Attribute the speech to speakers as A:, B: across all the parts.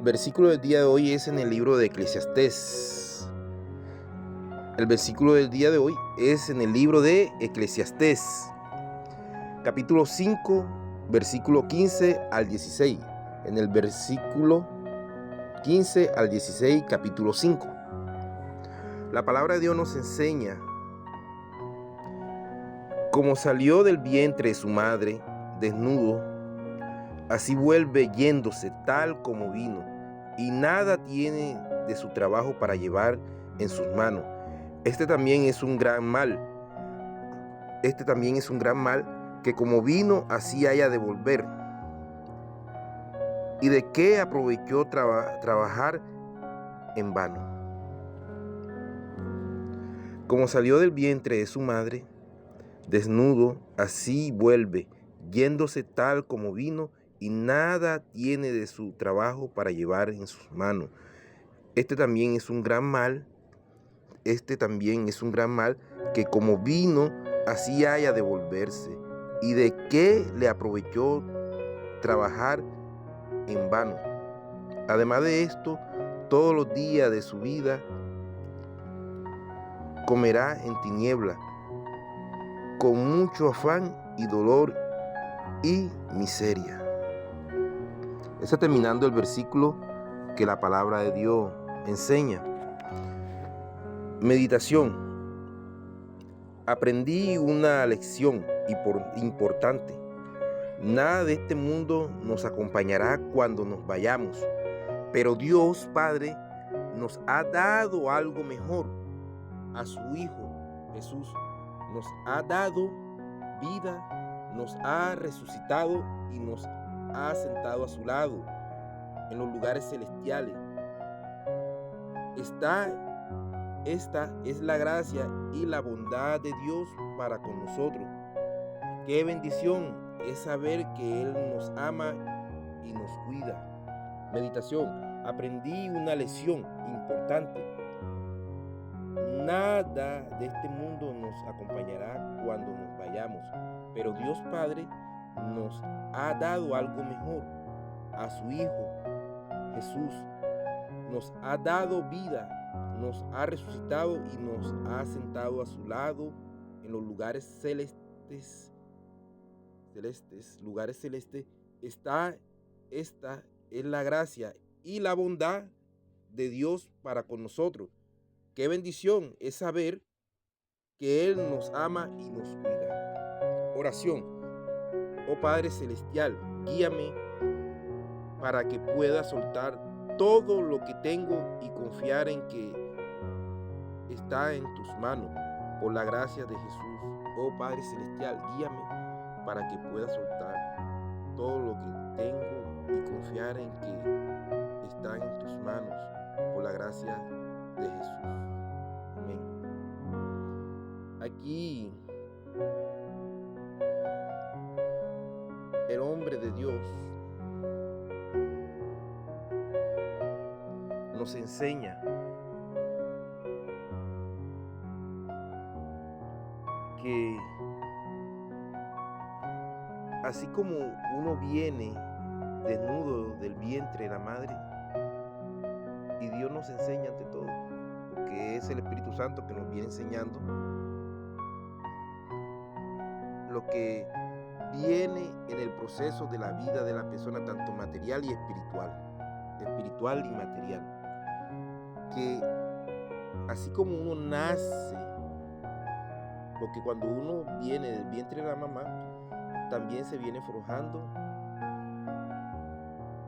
A: Versículo del día de hoy es en el libro de Eclesiastés. El versículo del día de hoy es en el libro de Eclesiastés, capítulo 5, versículo 15 al 16. En el versículo 15 al 16, capítulo 5. La palabra de Dios nos enseña: como salió del vientre de su madre, desnudo, así vuelve yéndose tal como vino, y nada tiene de su trabajo para llevar en sus manos. Este también es un gran mal. Que como vino, así haya de volver. ¿Y de qué aprovechó trabajar en vano? Como salió del vientre de su madre, desnudo, así vuelve, yéndose tal como vino, y nada tiene de su trabajo para llevar en sus manos. Este también es un gran mal. Que como vino, así haya de volverse. ¿Y de qué le aprovechó trabajar en vano? Además de esto, todos los días de su vida comerá en tiniebla, con mucho afán y dolor y miseria. Está terminando el versículo que la palabra de Dios enseña. Meditación. Aprendí una lección importante. Nada de este mundo nos acompañará cuando nos vayamos, pero Dios Padre nos ha dado algo mejor, a su Hijo Jesús. Nos ha dado vida, nos ha resucitado y nos ha sentado a su lado en los lugares celestiales. Esta es la gracia y la bondad de Dios para con nosotros. Qué bendición es saber que Él nos ama y nos cuida. Meditación. Aprendí una lección importante. Nada de este mundo nos acompañará cuando nos vayamos, pero Dios Padre nos ha dado algo mejor, a su Hijo Jesús. Nos ha dado vida, nos ha resucitado y nos ha sentado a su lado en los lugares celestes. Esta es la gracia y la bondad de Dios para con nosotros. Qué bendición es saber que Él nos ama y nos cuida. Oración. Oh Padre Celestial, guíame para que pueda soltar todo lo que tengo y confiar en que está en tus manos, por la gracia de Jesús. Oh Padre Celestial, guíame para que pueda soltar todo lo que tengo y confiar en que está en tus manos, por la gracia de Jesús. Amén. Aquí el hombre de Dios nos enseña que así como uno viene desnudo del vientre de la madre, y Dios nos enseña ante todo, porque es el Espíritu Santo que nos viene enseñando lo que viene en el proceso de la vida de la persona, tanto material y espiritual y material, que así como uno nace, porque cuando uno viene del vientre de la mamá, también se viene forjando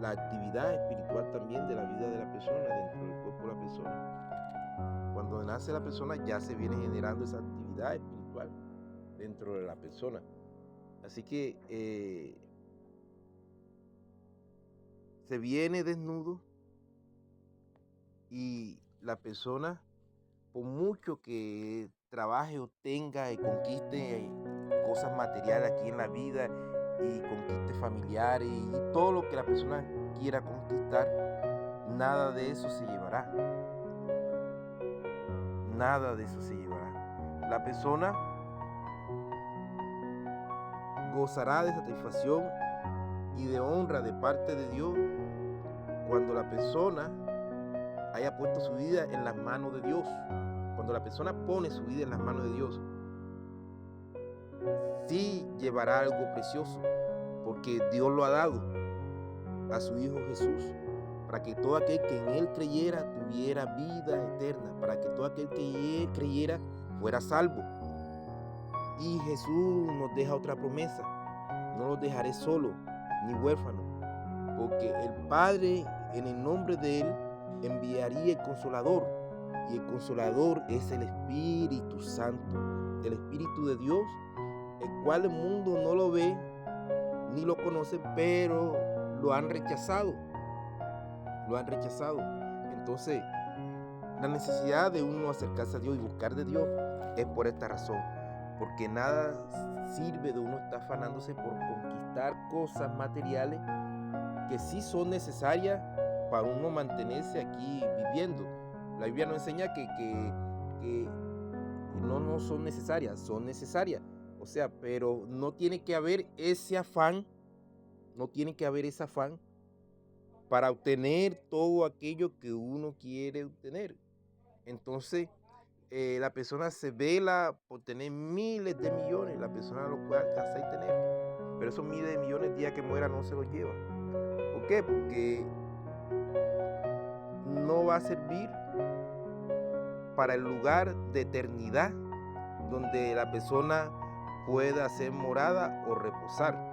A: la actividad espiritual también de la vida de la persona, dentro del cuerpo de la persona. Cuando nace la persona ya se viene generando esa actividad espiritual dentro de la persona. Así que se viene desnudo, y la persona, por mucho que trabaje o tenga y conquiste cosas materiales aquí en la vida, y conquiste familiares y todo lo que la persona quiera conquistar, nada de eso se llevará. Nada de eso se llevará. La persona gozará de satisfacción y de honra de parte de Dios cuando la persona haya puesto su vida en las manos de Dios. Cuando la persona pone su vida en las manos de Dios, sí llevará algo precioso, porque Dios lo ha dado a su Hijo Jesús, para que todo aquel que en Él creyera tuviera vida eterna, para que todo aquel que en Él creyera fuera salvo. Y Jesús nos deja otra promesa: no los dejaré solo ni huérfanos, porque el Padre, en el nombre de Él, enviaría el Consolador, y el Consolador es el Espíritu Santo, el Espíritu de Dios, el cual el mundo no lo ve ni lo conoce, pero lo han rechazado. Entonces, la necesidad de uno acercarse a Dios y buscar de Dios es por esta razón, porque nada sirve de uno estar afanándose por conquistar cosas materiales que sí son necesarias para uno mantenerse aquí viviendo. La Biblia nos enseña que no son necesarias, son necesarias. O sea, pero no tiene que haber ese afán, para obtener todo aquello que uno quiere obtener. Entonces, la persona se vela por tener miles de millones, la persona lo puede alcanzar y tener, pero esos miles de millones, el día que muera, no se los lleva. ¿Por qué? Porque no va a servir para el lugar de eternidad donde la persona pueda ser morada o reposar.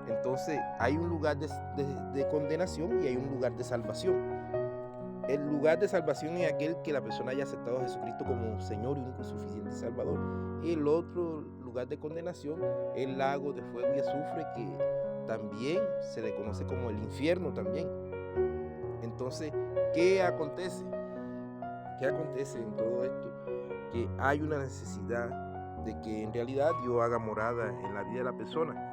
A: Entonces hay un lugar de condenación y hay un lugar de salvación. El lugar de salvación es aquel que la persona haya aceptado a Jesucristo como Señor y único y suficiente Salvador. Y el otro lugar de condenación es el lago de fuego y azufre, que también se le conoce como el infierno también. Entonces, ¿qué acontece? ¿Qué acontece en todo esto? Que hay una necesidad de que en realidad Dios haga morada en la vida de la persona.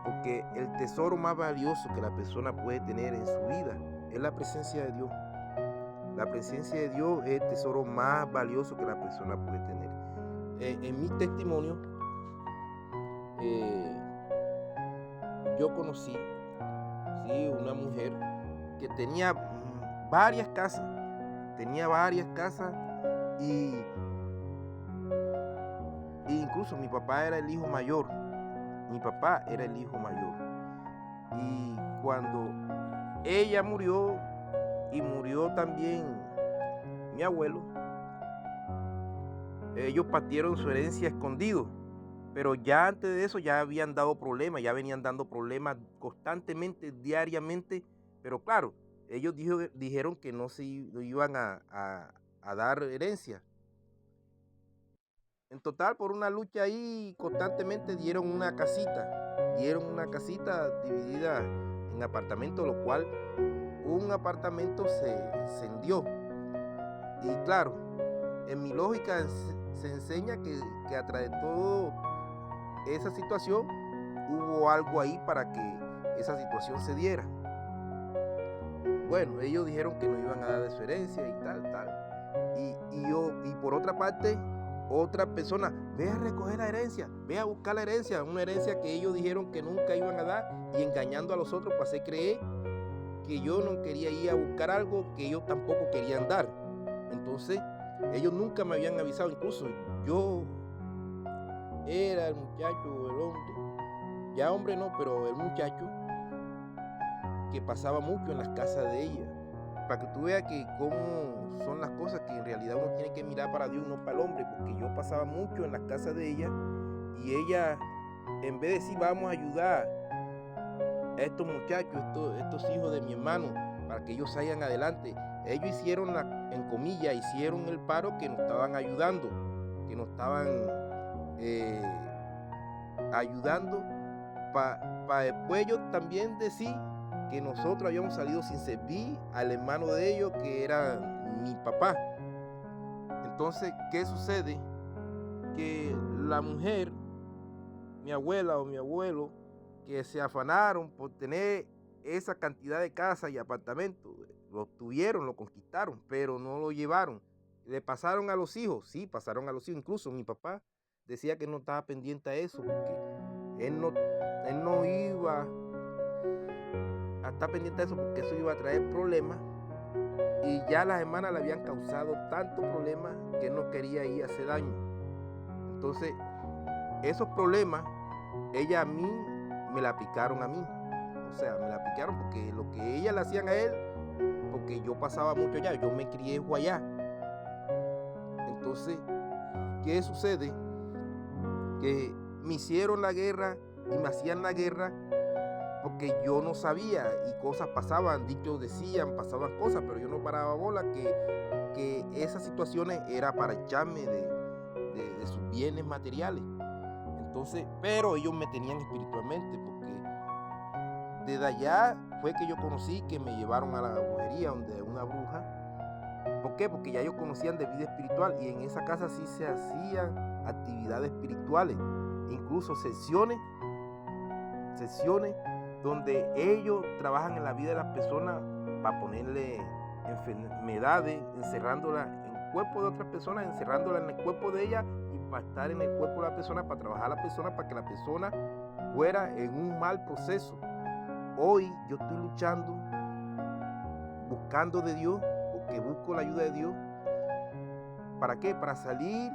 A: Porque el tesoro más valioso que la persona puede tener en su vida es la presencia de Dios. La presencia de Dios es el tesoro más valioso que la persona puede tener. En mi testimonio, yo conocí, ¿sí?, una mujer que tenía varias casas. Y incluso mi papá era el hijo mayor. Y cuando ella murió, y murió también mi abuelo, ellos partieron su herencia escondido. Pero ya antes de eso ya habían dado problemas, ya venían dando problemas constantemente, diariamente. Pero claro, ellos dijeron que no iban a dar herencia. En total, por una lucha ahí, constantemente dieron una casita dividida en apartamentos, lo cual un apartamento se incendió. Y claro, en mi lógica se enseña que a través de todo esa situación hubo algo ahí para que esa situación se diera. Bueno, ellos dijeron que no iban a dar diferencia y tal. Y por otra parte, otra persona: ve a recoger la herencia, ve a buscar la herencia, una herencia que ellos dijeron que nunca iban a dar, y engañando a los otros para hacer creer que yo no quería ir a buscar algo que ellos tampoco querían dar. Entonces, ellos nunca me habían avisado. Incluso yo era el muchacho, el hombre, ya hombre no, pero el muchacho que pasaba mucho en las casas de ella, para que tú veas que cómo son las cosas, que en realidad uno tiene que mirar para Dios y no para el hombre. Porque yo pasaba mucho en las casas de ella, y ella, en vez de decir vamos a ayudar a estos muchachos, estos hijos de mi hermano, para que ellos salgan adelante, ellos hicieron hicieron el paro, que nos estaban ayudando, para después ellos también decir que nosotros habíamos salido sin servir al hermano de ellos, que era mi papá. Entonces, ¿qué sucede? Que la mujer, mi abuela o mi abuelo, que se afanaron por tener esa cantidad de casas y apartamentos, lo tuvieron, lo conquistaron, pero no lo llevaron. Le pasaron a los hijos, sí, pasaron a los hijos. Incluso mi papá decía que no estaba pendiente a eso, porque él no iba a estar pendiente de eso porque eso iba a traer problemas. Y ya las hermanas le habían causado tanto problema que él no quería ir a hacer daño. Entonces, esos problemas, ella a mí me la aplicaron a mí. O sea, me la aplicaron porque lo que ella le hacían a él, porque yo pasaba mucho allá, yo me crié allá. Entonces, ¿qué sucede? Que me hicieron la guerra y me hacían la guerra porque yo no sabía y cosas pasaban, dichos decían, pasaban cosas, pero yo no paraba bola que esas situaciones era para echarme de sus bienes materiales. Entonces, pero ellos me tenían espiritualmente porque desde allá fue que yo conocí que me llevaron a la brujería donde una bruja. ¿Por qué? Porque ya ellos conocían de vida espiritual y en esa casa sí se hacían actividades espirituales, incluso sesiones donde ellos trabajan en la vida de las personas para ponerle enfermedades, encerrándolas en el cuerpo de otras personas, encerrándolas en el cuerpo de ellas y para estar en el cuerpo de la persona, para trabajar a la persona, para que la persona fuera en un mal proceso. Hoy yo estoy luchando, buscando de Dios, porque busco la ayuda de Dios. ¿Para qué? Para salir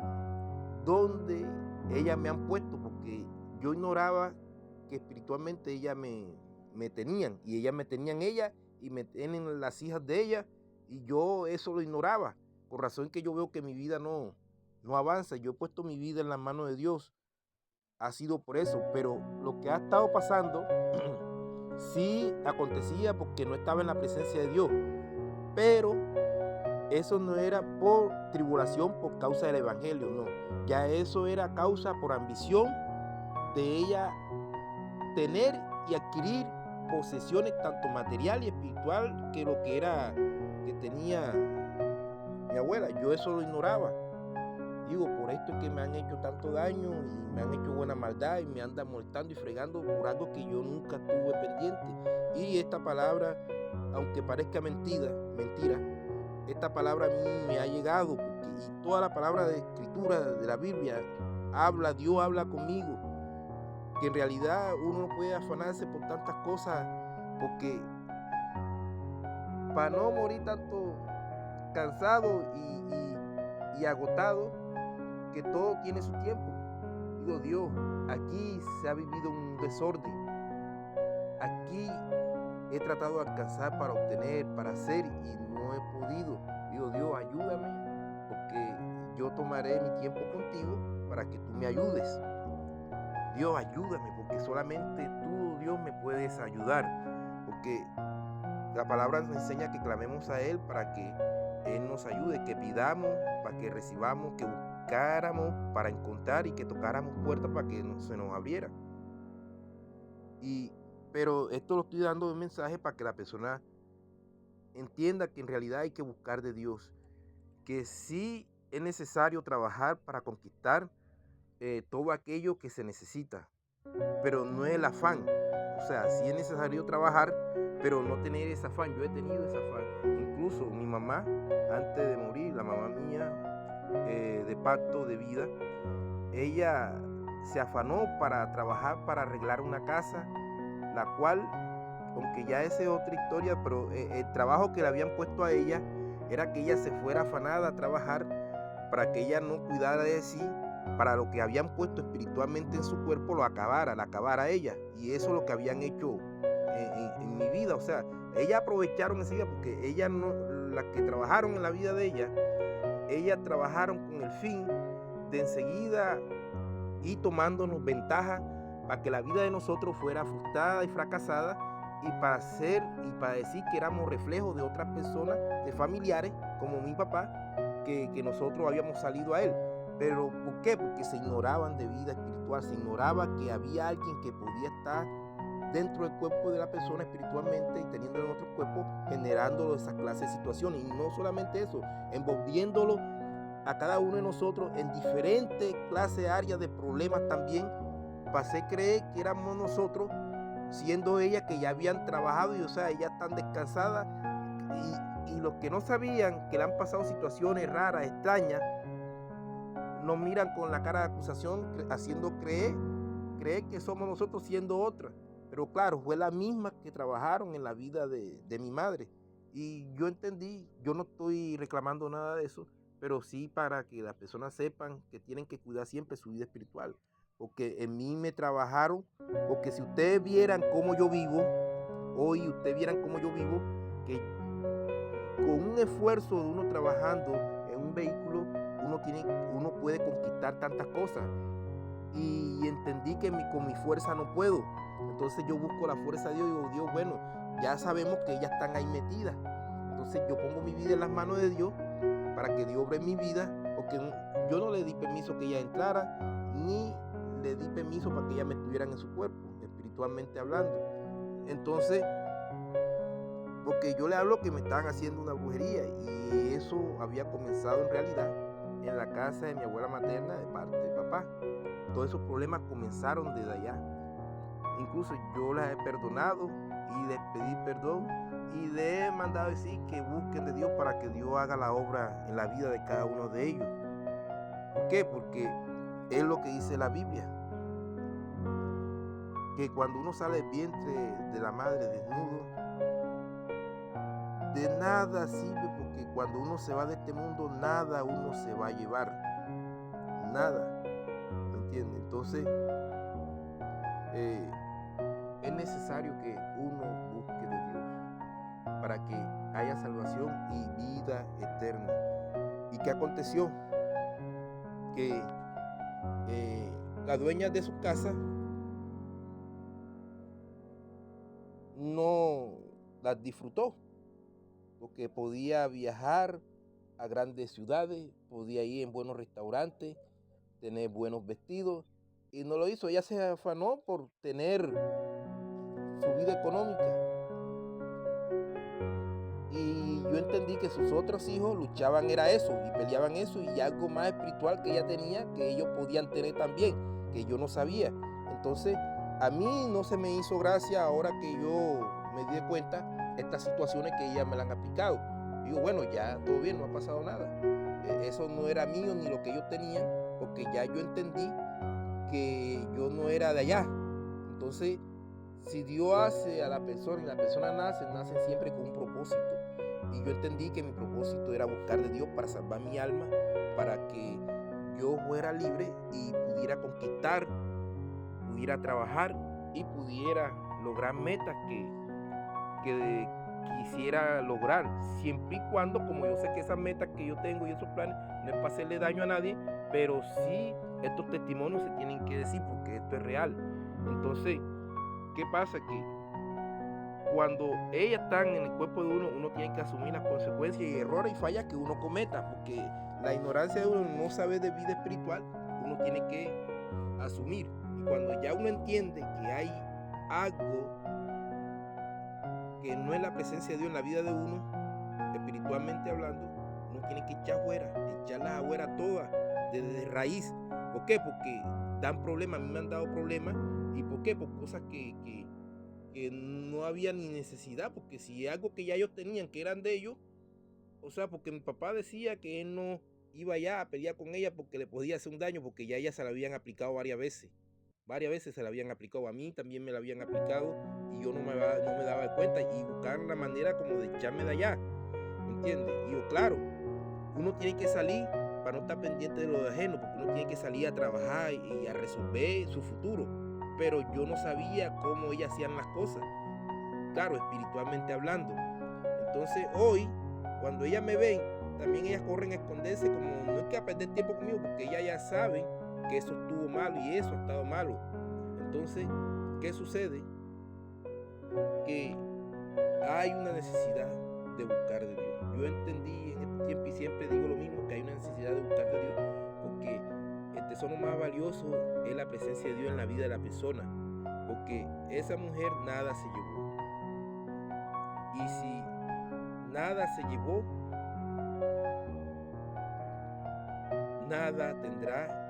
A: donde ellas me han puesto, porque yo ignoraba que espiritualmente ellas me tenían, y ellas me tenían ella, y me tienen las hijas de ella, y yo eso lo ignoraba, por razón que yo veo que mi vida no avanza. Yo he puesto mi vida en las manos de Dios, ha sido por eso, pero lo que ha estado pasando, sí acontecía porque no estaba en la presencia de Dios, pero eso no era por tribulación por causa del evangelio, no, ya eso era causa por ambición de ella tener y adquirir posesiones tanto material y espiritual que lo que era que tenía mi abuela. Yo eso lo ignoraba. Digo, por esto es que me han hecho tanto daño y me han hecho buena maldad y me andan molestando y fregando por algo que yo nunca estuve pendiente. Y esta palabra, aunque parezca mentira, esta palabra a mí me ha llegado porque y toda la palabra de escritura de la Biblia habla, Dios habla conmigo. Que en realidad uno no puede afanarse por tantas cosas porque para no morir tanto cansado y agotado, que todo tiene su tiempo. Digo, Dios, aquí se ha vivido un desorden, aquí he tratado de alcanzar para obtener, para hacer y no he podido. Digo, Dios, ayúdame porque yo tomaré mi tiempo contigo para que tú me ayudes. Dios, ayúdame, porque solamente tú, Dios, me puedes ayudar. Porque la palabra nos enseña que clamemos a Él para que Él nos ayude, que pidamos para que recibamos, que buscáramos para encontrar y que tocáramos puertas para que se nos abriera. Pero esto lo estoy dando de un mensaje para que la persona entienda que en realidad hay que buscar de Dios, que sí es necesario trabajar para conquistar todo aquello que se necesita, pero no es el afán. O sea, sí es necesario trabajar, pero no tener ese afán. Yo he tenido ese afán. Incluso mi mamá, antes de morir, la mamá mía de pacto de vida, ella se afanó para trabajar, para arreglar una casa, la cual, aunque ya esa es otra historia, pero el trabajo que le habían puesto a ella era que ella se fuera afanada a trabajar para que ella no cuidara de sí, para lo que habían puesto espiritualmente en su cuerpo la acabara ella. Y eso es lo que habían hecho en mi vida. O sea, ellas aprovecharon ese día porque ellas no, las que trabajaron en la vida de ellas trabajaron con el fin de enseguida ir tomándonos ventaja para que la vida de nosotros fuera frustrada y fracasada y para hacer y para decir que éramos reflejos de otras personas, de familiares como mi papá, que nosotros habíamos salido a él. Pero ¿por qué? Porque se ignoraban de vida espiritual, se ignoraba que había alguien que podía estar dentro del cuerpo de la persona espiritualmente y teniendo en otro cuerpo, generando esas clases de situaciones. Y no solamente eso, envolviéndolo a cada uno de nosotros en diferentes clases, áreas de problemas también, para hacer creer que éramos nosotros, siendo ellas que ya habían trabajado y o sea, ellas están descansadas y los que no sabían que le han pasado situaciones raras, extrañas, nos miran con la cara de acusación, haciendo creer que somos nosotros siendo otras. Pero claro, fue la misma que trabajaron en la vida de mi madre. Y yo entendí, yo no estoy reclamando nada de eso, pero sí para que las personas sepan que tienen que cuidar siempre su vida espiritual. Porque en mí me trabajaron, porque si ustedes vieran cómo yo vivo, hoy ustedes vieran cómo yo vivo, que con un esfuerzo de uno trabajando en un vehículo, uno puede conquistar tantas cosas. Y entendí que con mi fuerza no puedo. Entonces yo busco la fuerza de Dios y digo, Dios, bueno, ya sabemos que ellas están ahí metidas. Entonces yo pongo mi vida en las manos de Dios para que Dios obre en mi vida, porque yo no le di permiso que ella entrara, ni le di permiso para que ella me estuvieran en su cuerpo, espiritualmente hablando. Entonces, porque yo le hablo que me estaban haciendo una brujería y eso había comenzado en realidad en la casa de mi abuela materna de parte de papá. Todos esos problemas comenzaron desde allá. Incluso yo las he perdonado y les pedí perdón y les he mandado decir que busquen de Dios para que Dios haga la obra en la vida de cada uno de ellos. ¿Por qué? Porque es lo que dice la Biblia, que cuando uno sale del vientre de la madre desnudo, de nada sirve, porque cuando uno se va de este mundo, nada uno se va a llevar, nada, ¿me entiendes? Entonces, es necesario que uno busque de Dios para que haya salvación y vida eterna. ¿Y qué aconteció? Que la dueña de su casa no las disfrutó, porque podía viajar a grandes ciudades, podía ir en buenos restaurantes, tener buenos vestidos, y no lo hizo. Ella se afanó por tener su vida económica. Y yo entendí que sus otros hijos luchaban era eso, y peleaban eso, y algo más espiritual que ella tenía, que ellos podían tener también, que yo no sabía. Entonces, a mí no se me hizo gracia ahora que yo me di cuenta estas situaciones que ella me la han aplicado. Digo, bueno, ya todo bien, no ha pasado nada. Eso no era mío ni lo que ellos tenían, porque ya yo entendí que yo no era de allá. Entonces, si Dios hace a la persona y la persona nace siempre con un propósito. Y yo entendí que mi propósito era buscar de Dios para salvar mi alma, para que yo fuera libre y pudiera conquistar, pudiera trabajar y pudiera lograr metas que quisiera lograr, siempre y cuando, como yo sé que esas metas que yo tengo y esos planes no es para hacerle daño a nadie, pero sí estos testimonios se tienen que decir porque esto es real. Entonces, ¿qué pasa? Que cuando ellas están en el cuerpo de uno, uno tiene que asumir las consecuencias y errores y fallas que uno cometa, porque la ignorancia de uno no sabe de vida espiritual, uno tiene que asumir. Y cuando ya uno entiende que hay algo que no es la presencia de Dios en la vida de uno, espiritualmente hablando, uno tiene que echarlas afuera todas, desde raíz. ¿Por qué? Porque dan problemas, a mí me han dado problemas. ¿Y por qué? Por cosas que no había ni necesidad, porque si algo que ya ellos tenían, que eran de ellos, o sea, porque mi papá decía que él no iba allá a pelear con ella porque le podía hacer un daño, porque ya ella se la habían aplicado varias veces se la habían aplicado a mí, también me la habían aplicado, y yo no me daba cuenta, y buscar la manera como de echarme de allá, ¿me entiendes? Y yo, claro, uno tiene que salir para no estar pendiente de lo de ajeno, porque uno tiene que salir a trabajar y a resolver su futuro, pero yo no sabía cómo ellas hacían las cosas, claro, espiritualmente hablando. Entonces hoy, cuando ellas me ven, también ellas corren a esconderse, como no es que a perder tiempo conmigo, porque ellas ya saben que eso estuvo malo y eso ha estado malo. Entonces, ¿qué sucede? Que hay una necesidad de buscar de Dios. Yo entendí en este tiempo y siempre digo lo mismo, que hay una necesidad de buscar de Dios, porque el tesoro más valioso es la presencia de Dios en la vida de la persona, porque esa mujer nada se llevó. Y si nada se llevó, nada tendrá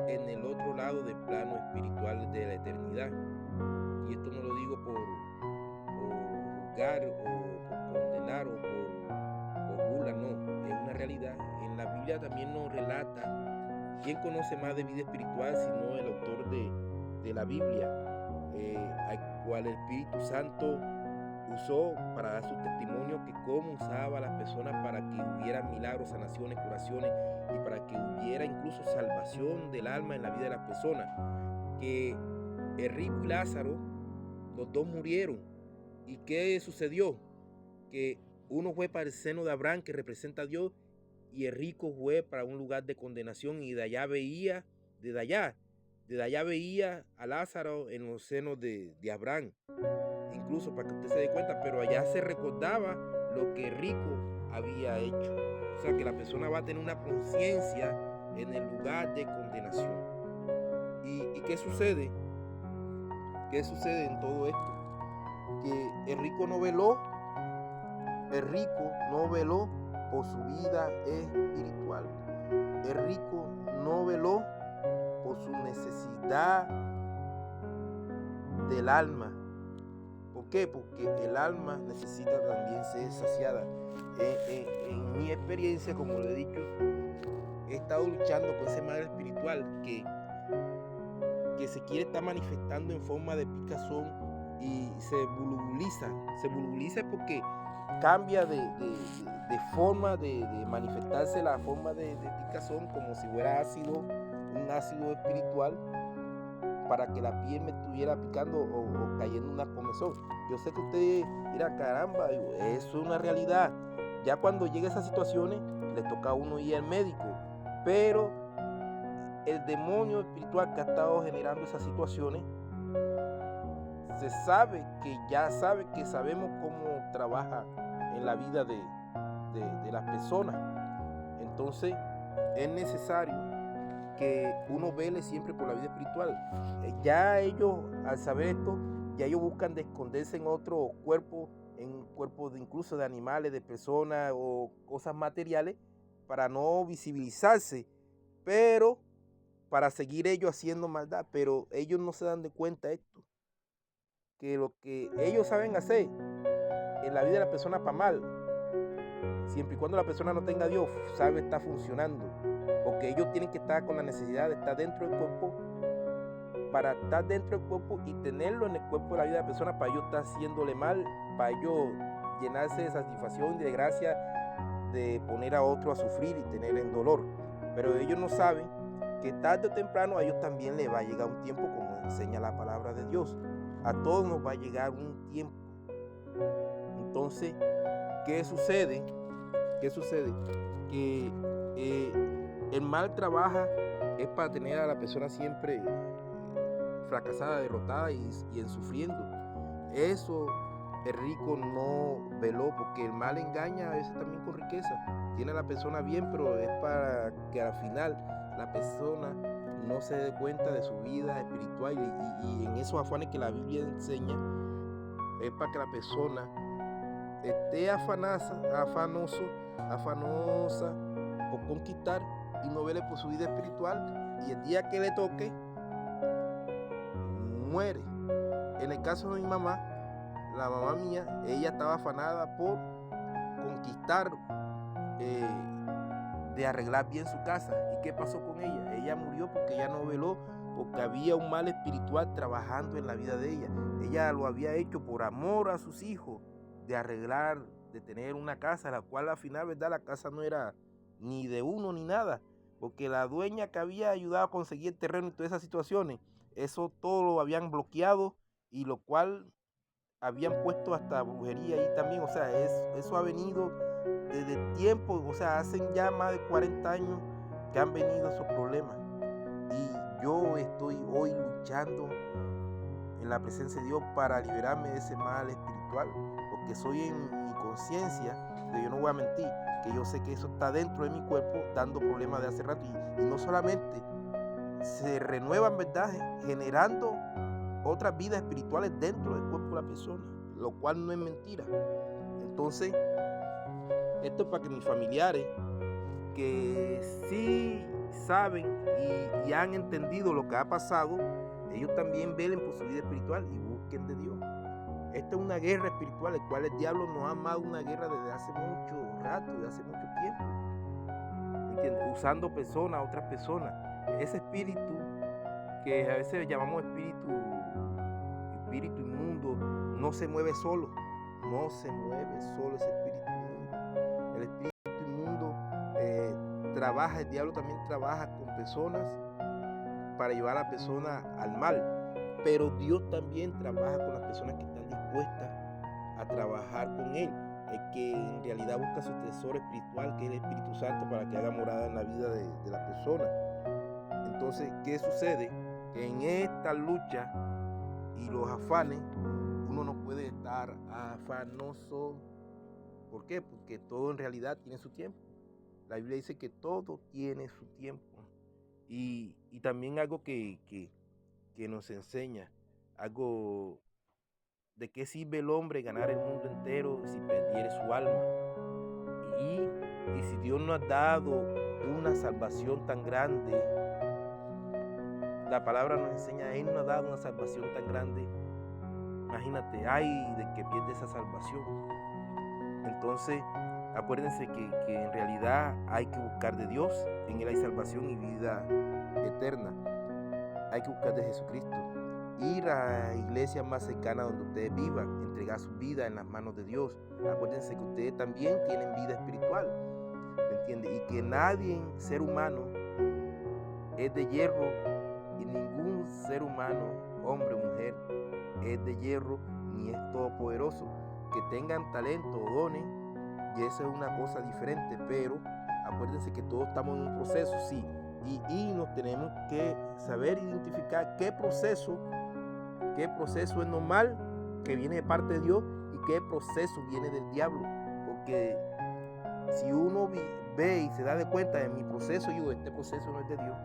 A: en el otro lado del plano espiritual de la eternidad. Y esto no lo digo por juzgar o por condenar o por burla, no, es una realidad. En la Biblia también nos relata quién conoce más de vida espiritual sino el autor de la Biblia. al cual el Espíritu Santo usó para dar su testimonio, que cómo usaba a las personas para que hubiera milagros, sanaciones, curaciones y para que hubiera incluso salvación del alma en la vida de las personas. Que el rico y Lázaro, los dos murieron. ¿Y qué sucedió? Que uno fue para el seno de Abraham, que representa a Dios, y el rico fue para un lugar de condenación, y de allá veía, desde allá veía a Lázaro en los senos de Abraham, incluso para que usted se dé cuenta, pero allá se recordaba lo que el rico había hecho. O sea que la persona va a tener una conciencia en el lugar de condenación. ¿Y qué sucede? ¿Qué sucede en todo esto? Que el rico no veló por su vida espiritual. El rico no veló por su necesidad del alma. ¿Por qué? Porque el alma necesita también ser saciada. En mi experiencia, como lo he dicho, he estado luchando con ese mal espiritual que se quiere estar manifestando en forma de picazón y se volubiliza. Se volubiliza porque cambia de forma de manifestarse, la forma de picazón, como si fuera ácido, un ácido espiritual, para que la piel me estuviera picando o cayendo una comezón. Yo sé que usted dirá, caramba, eso es una realidad. Ya cuando llega a esas situaciones, le toca a uno ir al médico, pero el demonio espiritual que ha estado generando esas situaciones, se sabe que ya sabe que sabemos cómo trabaja en la vida de las personas. Entonces es necesario que uno vele siempre por la vida espiritual. Ya ellos, al saber esto, ya ellos buscan de esconderse en otro cuerpo, en cuerpos incluso de animales, de personas o cosas materiales, para no visibilizarse, pero para seguir ellos haciendo maldad. Pero ellos no se dan de cuenta esto, que lo que ellos saben hacer en la vida de la persona para mal, siempre y cuando la persona no tenga a Dios, sabe está funcionando, porque ellos tienen que estar con la necesidad de estar dentro del cuerpo, para estar dentro del cuerpo y tenerlo en el cuerpo de la vida de la persona, para ellos estar haciéndole mal, para ellos llenarse de satisfacción y de gracia, de poner a otro a sufrir y tener en dolor. Pero ellos no saben que tarde o temprano a ellos también les va a llegar un tiempo, como enseña la palabra de Dios. A todos nos va a llegar un tiempo. Entonces, ¿qué sucede? ¿Qué sucede? Que el mal trabaja es para tener a la persona siempre fracasada, derrotada y en sufriendo. Eso el rico no veló, porque el mal engaña a veces también con riqueza. Tiene a la persona bien, pero es para que al final la persona no se dé cuenta de su vida espiritual, y en esos afanes que la Biblia enseña, es para que la persona esté afanosa por conquistar y no vele por su vida espiritual, y el día que le toque, muere. En el caso de mi mamá, la mamá mía, ella estaba afanada por conquistar, de arreglar bien su casa. ¿Y qué pasó con ella? Ella murió porque ella no veló, porque había un mal espiritual trabajando en la vida de ella. Ella lo había hecho por amor a sus hijos, de arreglar, de tener una casa, la cual al final, ¿verdad? La casa no era ni de uno ni nada, porque la dueña que había ayudado a conseguir el terreno y todas esas situaciones, eso todo lo habían bloqueado, y lo cual habían puesto hasta brujería ahí también. O sea, eso ha venido desde tiempo, o sea, hacen ya más de 40 años que han venido esos problemas. Y yo estoy hoy luchando en la presencia de Dios para liberarme de ese mal espiritual, porque soy en mi conciencia, que yo no voy a mentir, que yo sé que eso está dentro de mi cuerpo dando problemas de hace rato, y no solamente se renuevan, ¿verdad?, generando otras vidas espirituales dentro del cuerpo de la persona, lo cual no es mentira. Entonces, esto es para que mis familiares, que sí saben y han entendido lo que ha pasado, ellos también velen por su vida espiritual y busquen de Dios. Esta es una guerra espiritual, el cual el diablo nos ha amado, una guerra desde hace mucho rato, desde hace mucho tiempo, ¿entiendes? Usando personas, otras personas. Ese espíritu que a veces llamamos espíritu espíritu inmundo no se mueve solo. No se mueve solo ese espíritu inmundo. El espíritu inmundo trabaja, el diablo también trabaja con personas para llevar a la persona al mal. Pero Dios también trabaja con las personas que están dispuestas a trabajar con Él. El que en realidad busca su tesoro espiritual, que es el Espíritu Santo, para que haga morada en la vida de la persona. Entonces, ¿qué sucede? Que en esta lucha y los afanes, uno no puede estar afanoso. ¿Por qué? Porque todo en realidad tiene su tiempo. La Biblia dice que todo tiene su tiempo. Y también algo que nos enseña, algo de qué sirve el hombre ganar el mundo entero si perdiere su alma. Y si Dios nos ha dado una salvación tan grande, la palabra nos enseña, Él nos ha dado una salvación tan grande. Imagínate, ay de que pierde esa salvación. Entonces, acuérdense que en realidad hay que buscar de Dios. En Él hay salvación y vida eterna. Hay que buscar de Jesucristo. Ir a la iglesia más cercana donde ustedes vivan, entregar su vida en las manos de Dios. Acuérdense que ustedes también tienen vida espiritual, ¿me entiendes? Y que nadie, ser humano, es de hierro, y ningún ser humano, hombre o mujer, es de hierro ni es todopoderoso. Que tengan talento o dones, y eso es una cosa diferente, pero acuérdense que todos estamos en un proceso, sí, y nos tenemos que saber identificar qué proceso es normal, que viene de parte de Dios, y qué proceso viene del diablo. Porque si uno ve y se da de cuenta de mi proceso, yo, este proceso no es de Dios,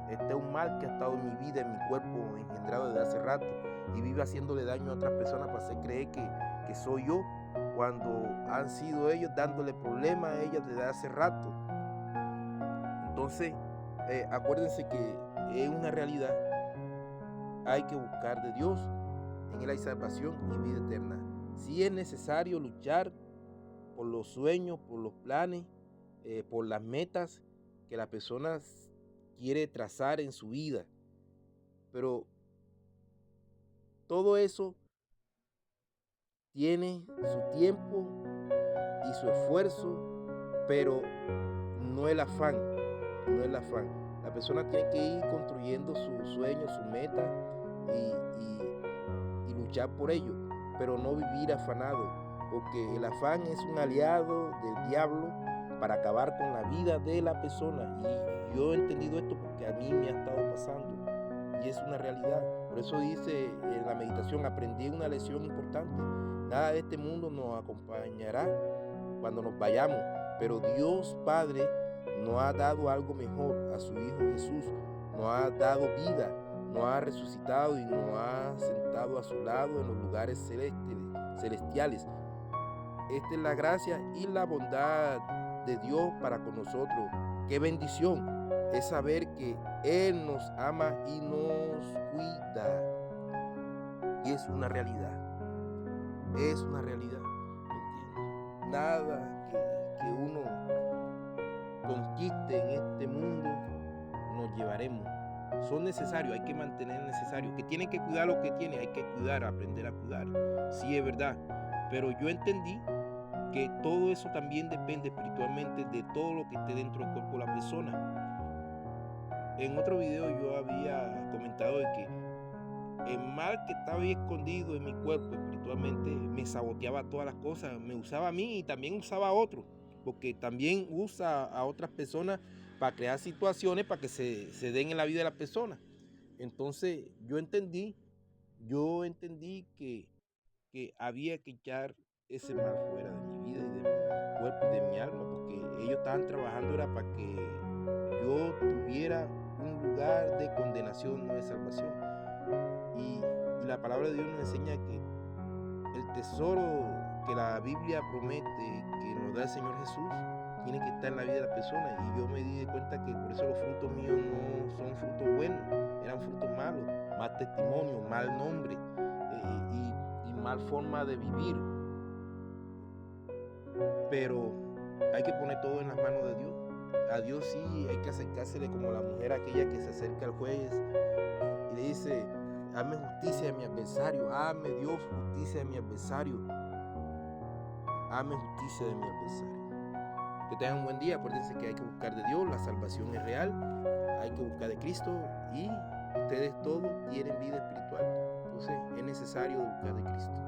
A: este es un mal que ha estado en mi vida, en mi cuerpo, engendrado desde hace rato, y vive haciéndole daño a otras personas para hacer creer que soy yo, cuando han sido ellos dándole problemas a ellas desde hace rato. Entonces, acuérdense que es una realidad. Hay que buscar de Dios. En Él hay salvación y vida eterna. Si es necesario luchar por los sueños, por los planes, por las metas que la persona quiere trazar en su vida. Pero todo eso tiene su tiempo y su esfuerzo, pero no el afán, no el afán. La persona tiene que ir construyendo sus sueños, sus metas y luchar por ello, pero no vivir afanado, porque el afán es un aliado del diablo para acabar con la vida de la persona. Y yo he entendido esto porque a mí me ha estado pasando y es una realidad. Por eso dice en la meditación, aprendí una lección importante. Nada de este mundo nos acompañará cuando nos vayamos, pero Dios Padre nos ha dado algo mejor a su Hijo Jesús, nos ha dado vida, nos ha resucitado y nos ha sentado a su lado en los lugares celestiales. Esta es la gracia y la bondad de Dios para con nosotros. Qué bendición es saber que Él nos ama y nos cuida. Y es una realidad. Es una realidad. ¿Me entiendes? Nada que uno conquiste en este mundo nos llevaremos. Son necesarios, hay que mantener necesarios. Que tienen que cuidar lo que tienen, hay que cuidar, aprender a cuidar. Sí, es verdad. Pero yo entendí que todo eso también depende espiritualmente de todo lo que esté dentro del cuerpo de la persona. En otro video yo había comentado de que el mal que estaba ahí escondido en mi cuerpo espiritualmente me saboteaba todas las cosas, me usaba a mí y también usaba a otros, porque también usa a otras personas para crear situaciones para que se den en la vida de la persona. Entonces yo entendí que había que echar ese mal fuera de mi vida y de mi cuerpo y de mi alma, porque ellos estaban trabajando era para que yo tuviera un lugar de condenación, no de salvación. Y la palabra de Dios nos enseña que el tesoro que la Biblia promete que nos da el Señor Jesús tiene que estar en la vida de la persona. Y yo me di cuenta que por eso los frutos míos no son frutos buenos, eran frutos malos, mal testimonio, mal nombre y mal forma de vivir. Pero hay que poner todo en las manos de Dios. A Dios sí hay que acercársele como la mujer aquella que se acerca al juez y le dice, Hazme justicia de mi adversario. Hazme, Dios, justicia de mi adversario. Hazme justicia de mi adversario. Que tengan un buen día. Acuérdense que hay que buscar de Dios. La salvación es real. Hay que buscar de Cristo. Y ustedes todos tienen vida espiritual. Entonces es necesario buscar de Cristo.